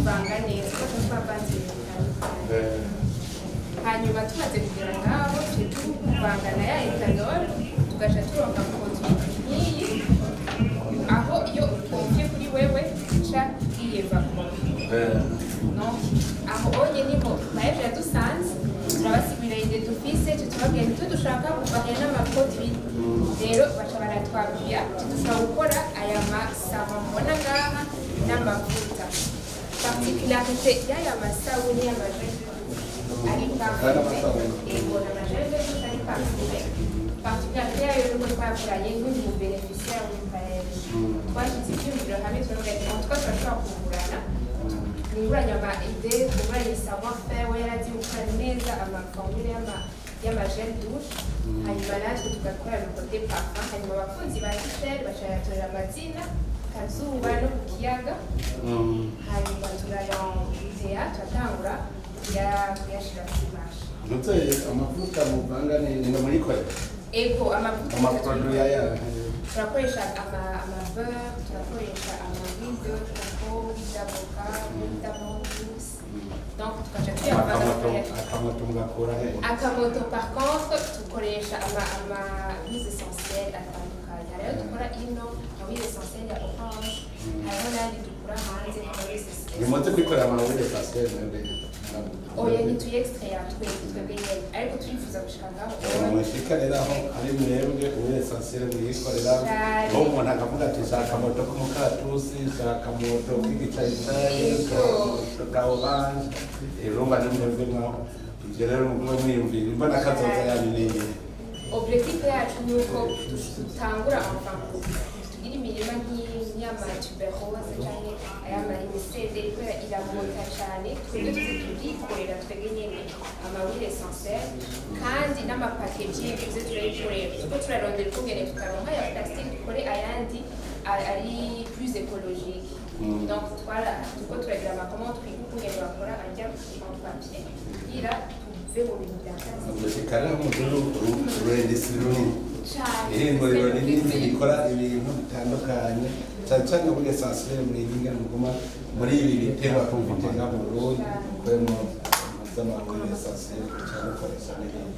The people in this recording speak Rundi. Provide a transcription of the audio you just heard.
kubivanga neza kuko twavanze ibintu bitandukanye hanyuma tumaze kugera ngaho tujye tuvanga na ya etanol tugaca turonka produit nk'iyi aho iyo ukumvye kuri wewe ica yiyevamo aho onye niho baje yadusanze turabasibira ide dufise tutubabwira ntitwe dushaka kuvanga n'amaproduit rero baca baratwabwira dushobora gukora aya masabo mbona ngaha n'amavuta particularité y'aya masabuni y'amajeri ari parfumé ego n'amajeri ari parfumé particularité yayo nuko twakoranye nk'umu bénéficiaire w'impael twashyize ibyumviro hamwe turavuga ati en tout cas turashobora kuvurana kunguranya ama idée kunguranya savoir faire we yarazi gukora neza amaformule y'amajeri douche hanyuma natwe tugakora le côté parfum hanyuma abakunzi ba Michel basharatorera amazina kazuba no ku kiyaga hanyuma turayongera turatangura kuyashira ku mashi Nuteye amavuta muvanga ni muri kore ego amavuta amaproduit ya turakoresha beurre turakoresha huile de coco d'avocat d'amandus donc tukaca tuyavanga akamoto mugakora he akamoto par contre tukoresha ama huiles essentielles atandukanye rero dukora ino huile essentielle ya orange hariho n'andi dukura hanze nimuze kwikorera ama huile essentielle mwebwe oya ntituyeextrait twebwe nyene ariko turifuza gushika ngaho mwashika rero aho ari mwebwe huile essentielle mwikorera aho umuntu akavuga ati shaka akamoto k'umukaratusi shaka akamoto k'igicayicayi ka orange urumva ni mwebwe mwaho ibyo rero mwe mwiyumvira imbona kazoza yanyu niyi objectif yacu ni uko dutangura amafaranga tugira imirima nk'iyama tuberose cyane ayama imisede kubera iramota cyane twebwe turikorera twebwe nyene amahuile essentielle kandi n'amapackaging ivyo turayikorera kuko turarondera ukungene tukaronka ya plastique dukore ayandi ari plus écologique donc tuko turagira amakomande twiga ukungene bakora ajya en papier kugira tuve mu bintu bya plastique kare umuzuru urendesi runini ihinguriro rinini rikora ibintu bitandukanye cyane cyane muri essentiel muri ibinga muguma muri ibi biterwa kumvitenga mu Burundi kwemo z'amahuile essentiel cyane koresha n'ibindi